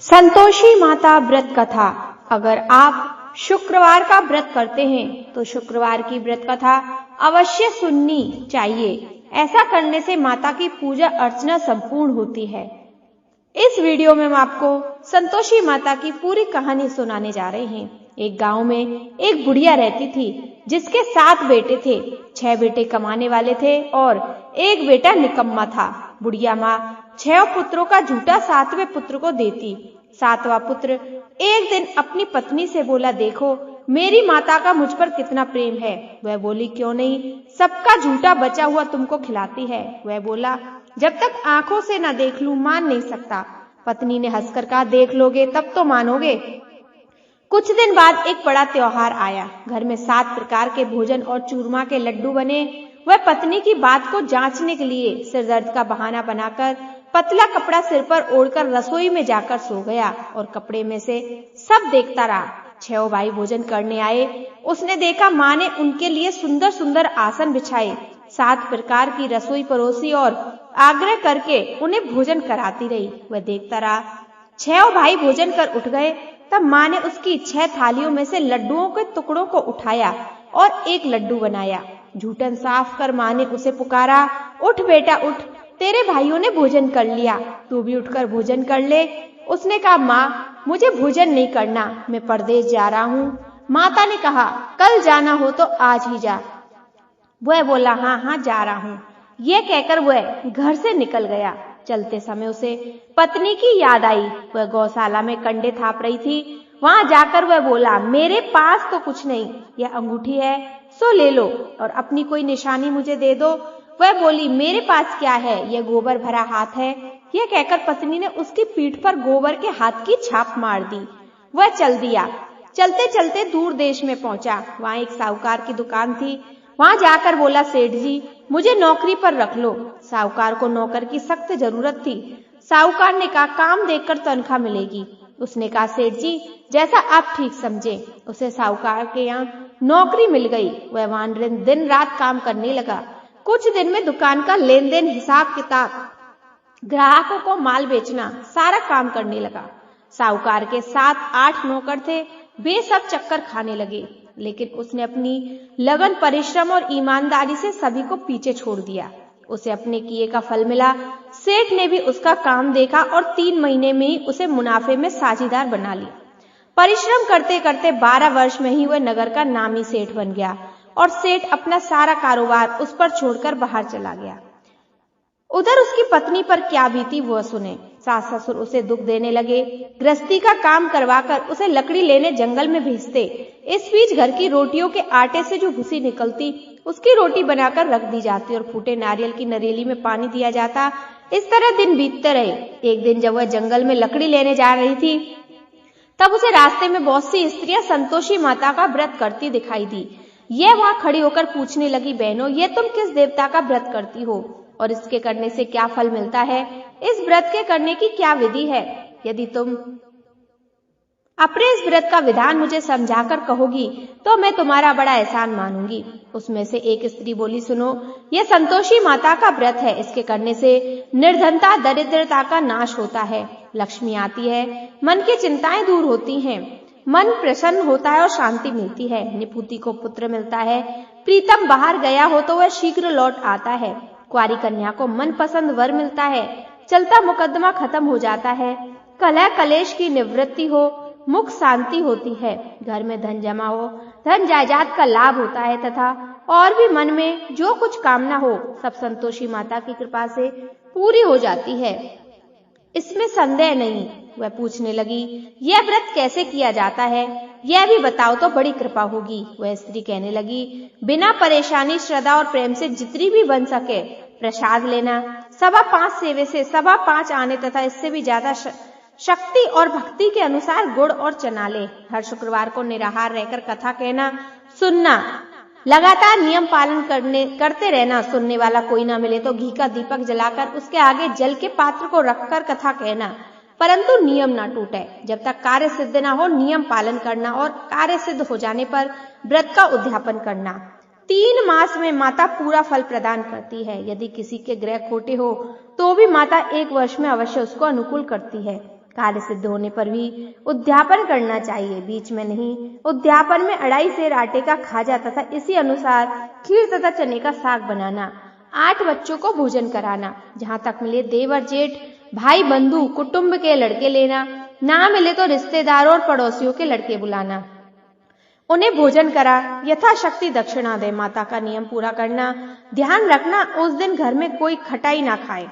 संतोषी माता व्रत कथा। अगर आप शुक्रवार का व्रत करते हैं तो शुक्रवार की व्रत कथा अवश्य सुननी चाहिए। ऐसा करने से माता की पूजा अर्चना संपूर्ण होती है। इस वीडियो में हम आपको संतोषी माता की पूरी कहानी सुनाने जा रहे हैं। एक गांव में एक बुढ़िया रहती थी जिसके 7 बेटे थे। 6 बेटे कमाने वाले थे और एक बेटा निकम्मा था। बुढ़िया माँ 6 पुत्रों का झूठा 7वें पुत्र को देती। 7वां पुत्र एक दिन अपनी पत्नी से बोला, देखो मेरी माता का मुझ पर कितना प्रेम है। वह बोली, क्यों नहीं, सबका झूठा बचा हुआ तुमको खिलाती है। वह बोला, जब तक आंखों से न देख लूं मान नहीं सकता। पत्नी ने हंसकर कहा, देख लोगे तब तो मानोगे। कुछ दिन बाद एक बड़ा त्योहार आया। घर में 7 प्रकार के भोजन और चूरमा के लड्डू बने। वह पत्नी की बात को जांचने के लिए सिरदर्द का बहाना बनाकर पतला कपड़ा सिर पर ओढ़कर रसोई में जाकर सो गया और कपड़े में से सब देखता रहा। 6 भाई भोजन करने आए। उसने देखा माँ ने उनके लिए सुंदर सुंदर आसन बिछाए, 7 प्रकार की रसोई परोसी और आग्रह करके उन्हें भोजन कराती रही। वह देखता रहा। 6 भाई भोजन कर उठ गए। तब माँ ने उसकी 6 थालियों में से लड्डुओं के टुकड़ों को उठाया और एक लड्डू बनाया। जूठन साफ कर माँ ने उसे पुकारा, उठ बेटा उठ, तेरे भाइयों ने भोजन कर लिया, तू भी उठकर भोजन कर ले। उसने कहा, माँ मुझे भोजन नहीं करना, मैं परदेश जा रहा हूँ। माता ने कहा, कल जाना हो तो आज ही जा। वह बोला, हाँ हाँ जा रहा हूँ। यह कहकर वह घर से निकल गया। चलते समय उसे पत्नी की याद आई। वह गौशाला में कंडे थाप रही थी। वहां जाकर वह बोला, मेरे पास तो कुछ नहीं, यह अंगूठी है सो ले लो और अपनी कोई निशानी मुझे दे दो। वह बोली, मेरे पास क्या है, यह गोबर भरा हाथ है। यह कहकर पत्नी ने उसकी पीठ पर गोबर के हाथ की छाप मार दी। वह चल दिया। चलते चलते दूर देश में पहुंचा। वहां एक साहूकार की दुकान थी। वहां जाकर बोला, सेठ जी मुझे नौकरी पर रख लो। साहूकार को नौकर की सख्त जरूरत थी। साहूकार ने कहा, काम देखकर तनख्वाह मिलेगी। उसने कहा, सेठ जी जैसा आप ठीक समझे। उसे साहूकार के यहाँ नौकरी मिल गई। वह वहां दिन रात काम करने लगा। कुछ दिन में दुकान का लेन देन, हिसाब किताब, ग्राहकों को माल बेचना, सारा काम करने लगा। साहूकार के 7-8 नौकर थे। वे सब चक्कर खाने लगे, लेकिन उसने अपनी लगन, परिश्रम और ईमानदारी से सभी को पीछे छोड़ दिया। उसे अपने किए का फल मिला। सेठ ने भी उसका काम देखा और 3 महीने में ही उसे मुनाफे में साझीदार बना लिया। परिश्रम करते करते 12 वर्ष में ही वह नगर का नामी सेठ बन गया और सेठ अपना सारा कारोबार उस पर छोड़कर बाहर चला गया। उधर उसकी पत्नी पर क्या बीती वह सुने। सास ससुर उसे दुख देने लगे। गृहस्थी का काम करवाकर उसे लकड़ी लेने जंगल में भेजते। इस बीच घर की रोटियों के आटे से जो भूसी निकलती उसकी रोटी बनाकर रख दी जाती और फूटे नारियल की नरेली में पानी दिया जाता। इस तरह दिन बीतते रहे। एक दिन जब वह जंगल में लकड़ी लेने जा रही थी तब उसे रास्ते में बहुत सी स्त्रियां संतोषी माता का व्रत करती दिखाई दी। यह वहां खड़ी होकर पूछने लगी, बहनों ये तुम किस देवता का व्रत करती हो और इसके करने से क्या फल मिलता है? इस व्रत के करने की क्या विधि है? यदि तुम अपने इस व्रत का विधान मुझे समझाकर कहोगी तो मैं तुम्हारा बड़ा एहसान मानूंगी। उसमें से एक स्त्री बोली, सुनो यह संतोषी माता का व्रत है। इसके करने से निर्धनता, दरिद्रता का नाश होता है, लक्ष्मी आती है, मन की चिंताएं दूर होती हैं, मन प्रसन्न होता है और शांति मिलती है। निपुति को पुत्र मिलता है। प्रीतम बाहर गया हो तो वह शीघ्र लौट आता है। कुंवारी कन्या को मनपसंद वर मिलता है। चलता मुकदमा खत्म हो जाता है। कलह कलेश की निवृत्ति हो, मुख शांति होती है। घर में धन जमा हो, धन जायदाद का लाभ होता है तथा और भी मन में जो कुछ कामना हो सब संतोषी माता की कृपा से पूरी हो जाती है, इसमें संदेह नहीं। वह पूछने लगी, यह व्रत कैसे किया जाता है, यह भी बताओ तो बड़ी कृपा होगी। वह स्त्री कहने लगी, बिना परेशानी, श्रद्धा और प्रेम से जितनी भी बन सके प्रसाद लेना, 5.25 सेवे से 5.25 आने तथा इससे भी ज्यादा शक्ति और भक्ति के अनुसार गुड़ और चना ले। हर शुक्रवार को निराहार रहकर कथा कहना, सुनना, लगातार नियम पालन करते रहना। सुनने वाला कोई ना मिले तो घी का दीपक जलाकर उसके आगे जल के पात्र को रखकर कथा कहना, परंतु नियम ना टूटे। जब तक कार्य सिद्ध ना हो नियम पालन करना और कार्य सिद्ध हो जाने पर व्रत का उद्यापन करना। 3 मास में माता पूरा फल प्रदान करती है। यदि किसी के ग्रह खोटे हो तो भी माता 1 वर्ष में अवश्य उसको अनुकूल करती है। कार्य सिद्ध होने पर भी उद्यापन करना चाहिए, बीच में नहीं। उद्यापन में 2.5 सेर आटे का खाजा तथा इसी अनुसार खीर तथा चने का साग बनाना। 8 बच्चों को भोजन कराना। जहां तक मिले देवर जेठ भाई बंधु कुटुंब के लड़के लेना, ना मिले तो रिश्तेदारों और पड़ोसियों के लड़के बुलाना, उन्हें भोजन करा, यथाशक्ति दक्षिणा दे। माता का नियम पूरा करना। ध्यान रखना उस दिन घर में कोई खटाई ना खाए।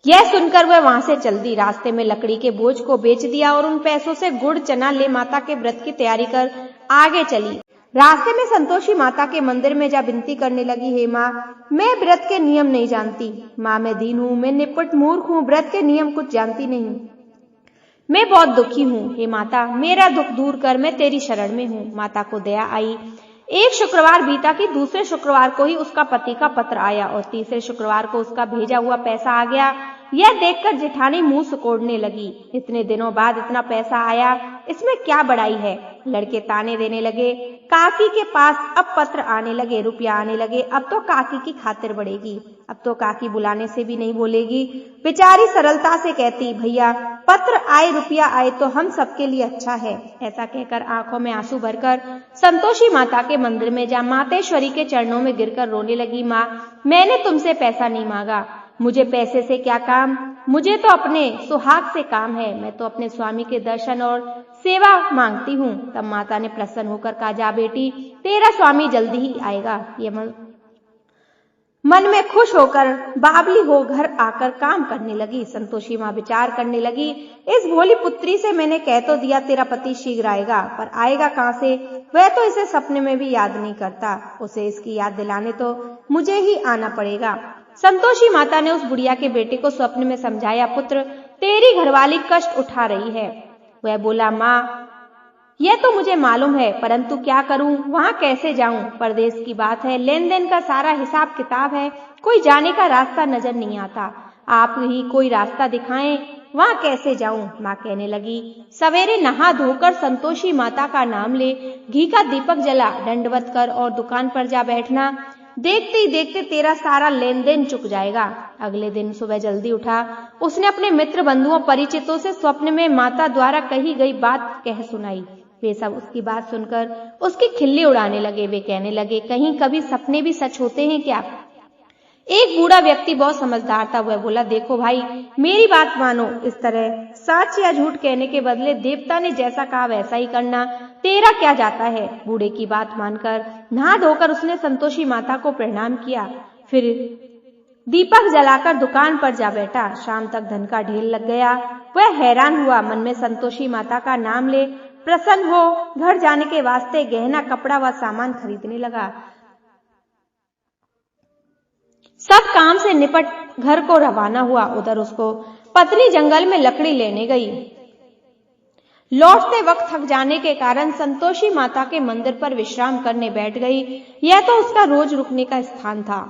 यह सुनकर वह वहां से चल दी। रास्ते में लकड़ी के बोझ को बेच दिया और उन पैसों से गुड़ चना ले माता के व्रत की तैयारी कर आगे चली। रास्ते में संतोषी माता के मंदिर में जा विनती करने लगी, हे माँ, मैं व्रत के नियम नहीं जानती। माँ, मैं दीन हूँ, मैं निपट मूर्ख हूँ, व्रत के नियम कुछ जानती नहीं। मैं बहुत दुखी हूँ, हे माता, मेरा दुख दूर कर, मैं तेरी शरण में हूँ। माता को दया आई। एक शुक्रवार बीता कि दूसरे शुक्रवार को ही उसका पति का पत्र आया और तीसरे शुक्रवार को उसका भेजा हुआ पैसा आ गया। यह देखकर जेठानी मुंह सुकोड़ने लगी। इतने दिनों बाद इतना पैसा आया, इसमें क्या बड़ाई है। लड़के ताने देने लगे। काकी के पास अब पत्र आने लगे, रुपया आने लगे। अब तो काकी की खातिर बढ़ेगी। अब तो काकी बुलाने से भी नहीं बोलेगी। बेचारी सरलता से कहती, भैया पत्र आए रुपया आए तो हम सबके लिए अच्छा है। ऐसा कहकर आंखों में आंसू भरकर संतोषी माता के मंदिर में जा मातेश्वरी के चरणों में गिरकर रोने लगी। माँ, मैंने तुमसे पैसा नहीं मांगा, मुझे पैसे से क्या काम, मुझे तो अपने सुहाग से काम है। मैं तो अपने स्वामी के दर्शन और सेवा मांगती हूँ। तब माता ने प्रसन्न होकर कहा, जा बेटी, तेरा स्वामी जल्दी ही आएगा। ये मन में खुश होकर बाबली हो घर आकर काम करने लगी। संतोषी माँ विचार करने लगी, इस भोली पुत्री से मैंने कह तो दिया तेरा पति शीघ्र आएगा, पर आएगा कहाँ से। वह तो इसे सपने में भी याद नहीं करता। उसे इसकी याद दिलाने तो मुझे ही आना पड़ेगा। संतोषी माता ने उस बुढ़िया के बेटे को स्वप्न में समझाया, पुत्र, तेरी घरवाली कष्ट उठा रही है। वह बोला, माँ, यह तो मुझे मालूम है, परंतु क्या करूं, वहां कैसे जाऊं। परदेश की बात है, लेन देन का सारा हिसाब किताब है, कोई जाने का रास्ता नजर नहीं आता। आप ही कोई रास्ता दिखाएं, वहां कैसे जाऊं। माँ कहने लगी, सवेरे नहा धोकर संतोषी माता का नाम ले, घी का दीपक जला, दंडवत कर और दुकान पर जा बैठना। देखते ही देखते तेरा सारा लेन देन चुक जाएगा। अगले दिन सुबह जल्दी उठा। उसने अपने मित्र बंधुओं परिचितों से स्वप्न में माता द्वारा कही गई बात कह सुनाई। वे सब उसकी बात सुनकर उसकी खिल्ली उड़ाने लगे। वे कहने लगे, कहीं कभी सपने भी सच होते हैं क्या। एक बूढ़ा व्यक्ति बहुत समझदार था। वह बोला, देखो भाई, मेरी बात मानो। इस तरह सच या झूठ कहने के बदले देवता ने जैसा कहा वैसा ही करना। तेरा क्या जाता है। बूढ़े की बात मानकर नहा धोकर उसने संतोषी माता को प्रणाम किया। फिर दीपक जलाकर दुकान पर जा बैठा। शाम तक धन का ढेर लग गया। वह हैरान हुआ। मन में संतोषी माता का नाम ले प्रसन्न हो घर जाने के वास्ते गहना, कपड़ा व सामान खरीदने लगा। सब काम से निपट घर को रवाना हुआ। उधर उसको पत्नी जंगल में लकड़ी लेने गई। लौटते वक्त थक जाने के कारण संतोषी माता के मंदिर पर विश्राम करने बैठ गई। यह तो उसका रोज रुकने का स्थान था।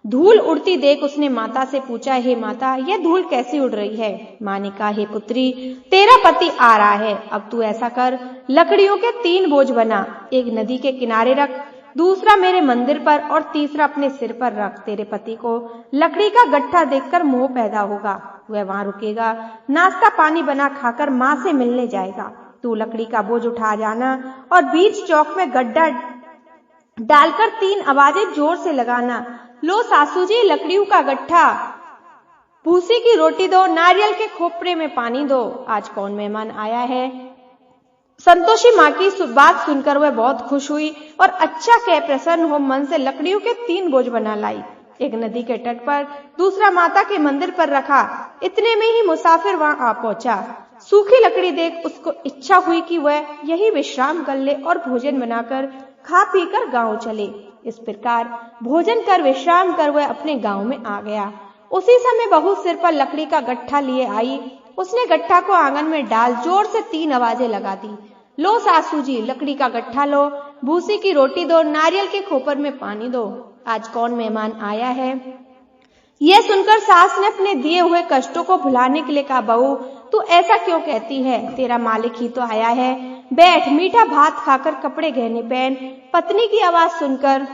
धूल उड़ती देख उसने माता से पूछा, हे माता, यह धूल कैसी उड़ रही है। माँ ने कहा, हे पुत्री, तेरा पति आ रहा है। अब तू ऐसा कर, लकड़ियों के 3 बोझ बना, एक नदी के किनारे रख, दूसरा मेरे मंदिर पर और तीसरा अपने सिर पर रख। तेरे पति को लकड़ी का गट्ठा देखकर मोह पैदा होगा। वह वहां रुकेगा, नाश्ता पानी बना खाकर माँ से मिलने जाएगा। तू लकड़ी का बोझ उठा जाना और बीच चौक में गड्ढा डालकर 3 आवाजें जोर से लगाना। लो सासू जी, लकड़ियों का गट्ठा, भूसी की रोटी दो, नारियल के खोपरे में पानी दो, आज कौन मेहमान आया है। संतोषी माँ की बात सुनकर वह बहुत खुश हुई और अच्छा कह प्रसन्न हो मन से लकड़ियों के 3 बोझ बना लाई। एक नदी के तट पर, दूसरा माता के मंदिर पर रखा। इतने में ही मुसाफिर वहां आ पहुंचा। सूखी लकड़ी देख उसको इच्छा हुई कि वह यही विश्राम कर ले और भोजन बनाकर खा पी कर गाँव चले। इस प्रकार भोजन कर विश्राम कर वह अपने गाँव में आ गया। उसी समय बहू सिर पर लकड़ी का गट्ठा लिए आई। उसने गट्ठा को आंगन में डाल जोर से 3 आवाजें लगा दी। लो सासू जी, लकड़ी का गट्ठा लो, भूसी की रोटी दो, नारियल के खोपर में पानी दो, आज कौन मेहमान आया है। यह सुनकर सास ने अपने दिए हुए कष्टों को भुलाने के लिए कहा, बहू, तू ऐसा क्यों कहती है, तेरा मालिक ही तो आया है। बैठ, मीठा भात खाकर कपड़े गहने पहन। पत्नी की आवाज सुनकर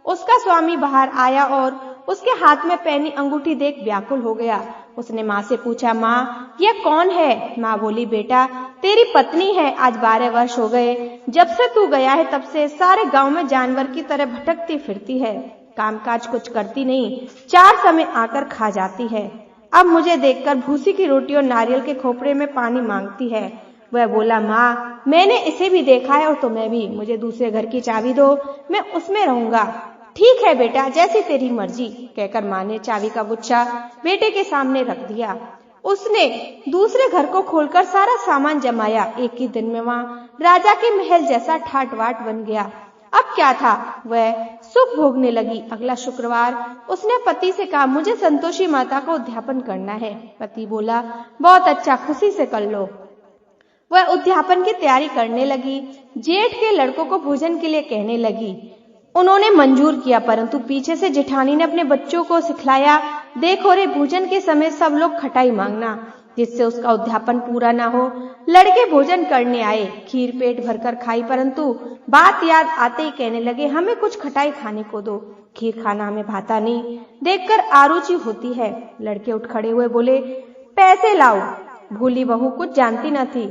उसका स्वामी बाहर आया और उसके हाथ में पहनी अंगूठी देख व्याकुल हो गया। उसने माँ से पूछा, माँ यह कौन है? माँ बोली, बेटा तेरी पत्नी है, आज 12 वर्ष हो गए जब से तू गया है, तब से सारे गांव में जानवर की तरह भटकती फिरती है, कामकाज कुछ करती नहीं, 4 समय आकर खा जाती है। अब मुझे देखकर भूसी की रोटी और नारियल के खोपड़े में पानी मांगती है। वह बोला, माँ मैंने इसे भी देखा है और तुम्हें भी, मुझे दूसरे घर की चाबी दो, मैं उसमें रहूंगा। ठीक है बेटा, जैसी तेरी मर्जी, कहकर माँ ने चाबी का गुच्छा बेटे के सामने रख दिया। उसने दूसरे घर को खोलकर सारा सामान जमाया। एक ही दिन में वहाँ राजा के महल जैसा ठाट बाट बन गया। अब क्या था, वह सुख भोगने लगी। अगला शुक्रवार उसने पति से कहा, मुझे संतोषी माता का उद्यापन करना है। पति बोला, बहुत अच्छा, खुशी से कर लो। वह उद्यापन की तैयारी करने लगी। जेठ के लड़कों को भोजन के लिए कहने लगी। उन्होंने मंजूर किया, परंतु पीछे से जेठानी ने अपने बच्चों को सिखलाया, देखो रे, भोजन के समय सब लोग खटाई मांगना, जिससे उसका उद्यापन पूरा ना हो। लड़के भोजन करने आए, खीर पेट भरकर खाई, परंतु बात याद आते ही कहने लगे, हमें कुछ खटाई खाने को दो, खीर खाना हमें भाता नहीं, देखकर आरुचि होती है। लड़के उठ खड़े हुए बोले, पैसे लाओ। भूली बहू कुछ जानती न थी,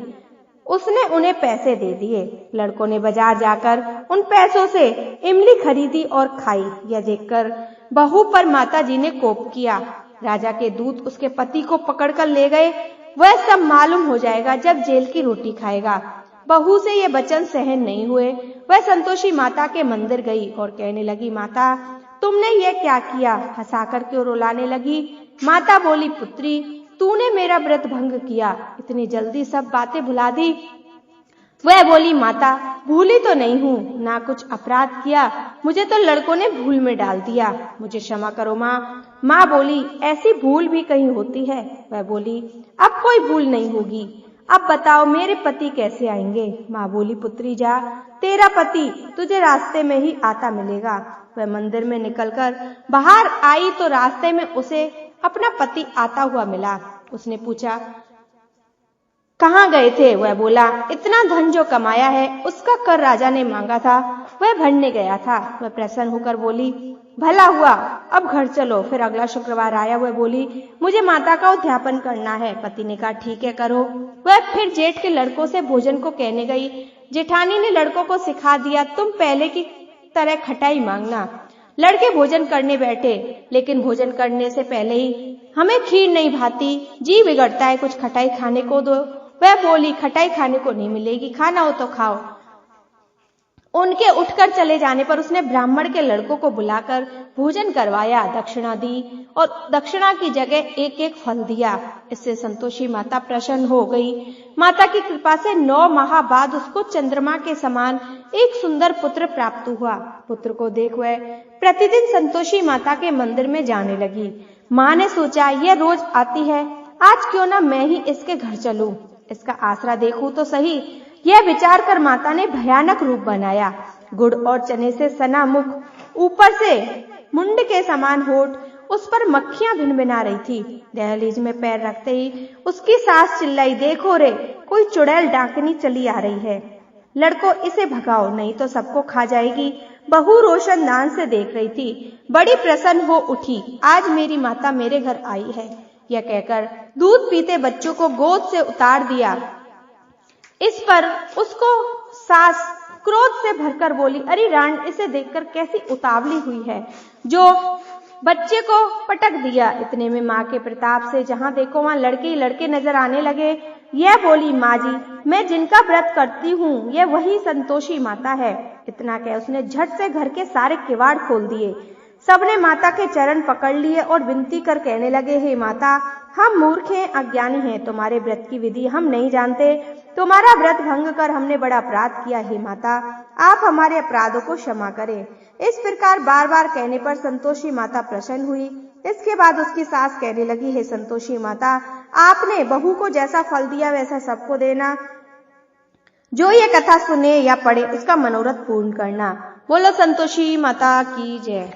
उसने उन्हें पैसे दे दिए। लड़कों ने बाजार जाकर उन पैसों से इमली खरीदी और खाई। यह देखकर बहू पर माताजी ने कोप किया। राजा के दूत उसके पति को पकड़कर ले गए। वह सब मालूम हो जाएगा जब जेल की रोटी खाएगा। बहू से ये वचन सहन नहीं हुए। वह संतोषी माता के मंदिर गई और कहने लगी, माता तुमने ये क्या किया? हंसाकर क्यों रुलाने लगी? माता बोली, पुत्री तूने मेरा व्रत भंग किया, इतनी जल्दी सब बातें भुला दी। वह बोली, माता भूली तो नहीं हूँ, ना कुछ अपराध किया, मुझे तो लड़कों ने भूल में डाल दिया, मुझे क्षमा करो माँ। माँ बोली, ऐसी भूल भी कहीं होती है? वह बोली, अब कोई भूल नहीं होगी। अब बताओ मेरे पति कैसे आएंगे? माँ बोली, पुत्री जा, तेरा पति तुझे रास्ते में ही आता मिलेगा। वह मंदिर में निकलकर बाहर आई तो रास्ते में उसे अपना पति आता हुआ मिला। उसने पूछा, कहाँ गए थे? वह बोला, इतना धन जो कमाया है उसका कर राजा ने मांगा था, वह भरने गया था। वह प्रसन्न होकर बोली, भला हुआ, अब घर चलो। फिर अगला शुक्रवार आया। वह बोली, मुझे माता का उद्यापन करना है। पति ने कहा, ठीक है करो। वह फिर जेठ के लड़कों से भोजन को कहने गई। जेठानी ने लड़कों को सिखा दिया, तुम पहले की तरह खटाई मांगना। लड़के भोजन करने बैठे, लेकिन भोजन करने से पहले ही, हमें खीर नहीं भाती, जी बिगड़ता है, कुछ खटाई खाने को दो। वह बोली, खटाई खाने को नहीं मिलेगी, खाना हो तो खाओ। उनके उठकर चले जाने पर उसने ब्राह्मण के लड़कों को बुलाकर भोजन करवाया, दक्षिणा दी और दक्षिणा की जगह एक एक फल दिया। इससे संतोषी माता प्रसन्न हो गई। माता की कृपा से 9 माह बाद उसको चंद्रमा के समान एक सुंदर पुत्र प्राप्त हुआ। पुत्र को देख वह प्रतिदिन संतोषी माता के मंदिर में जाने लगी। माँ ने सोचा, यह रोज आती है, आज क्यों ना मैं ही इसके घर चलूं, इसका आसरा देखूं तो सही। यह विचार कर माता ने भयानक रूप बनाया। गुड़ और चने से सना मुख, ऊपर से मुंड के समान होठ, उस पर मक्खियां भिनभिना रही थी। दहलीज में पैर रखते ही उसकी सास चिल्लाई, देखो रे, कोई चुड़ैल डाकनी चली आ रही है, लड़को इसे भगाओ, नहीं तो सबको खा जाएगी। बहू रोशनदान से देख रही थी, बड़ी प्रसन्न हो उठी, आज मेरी माता मेरे घर आई है। यह कहकर दूध पीते बच्चों को गोद से उतार दिया। इस पर उसको सास क्रोध से भरकर बोली, अरे राण, इसे देखकर कैसी उतावली हुई है, जो बच्चे को पटक दिया। इतने में माँ के प्रताप से जहाँ देखो वहाँ लड़के ही लड़के नजर आने लगे। यह बोली, माँ जी, मैं जिनका व्रत करती हूँ यह वही संतोषी माता है। इतना कह उसने झट से घर के सारे किवाड़ खोल दिए। सबने माता के चरण पकड़ लिए और विनती कर कहने लगे, हे माता, हम मूर्ख हैं, अज्ञानी हैं, तुम्हारे व्रत की विधि हम नहीं जानते, तुम्हारा व्रत भंग कर हमने बड़ा अपराध किया। हे माता, आप हमारे अपराधों को क्षमा करें। इस प्रकार बार बार कहने पर संतोषी माता प्रसन्न हुई। इसके बाद उसकी सास कहने लगी, हे संतोषी माता, आपने बहू को जैसा फल दिया वैसा सबको देना। जो ये कथा सुने या पढ़े उसका मनोरथ पूर्ण करना। बोलो संतोषी माता की जय।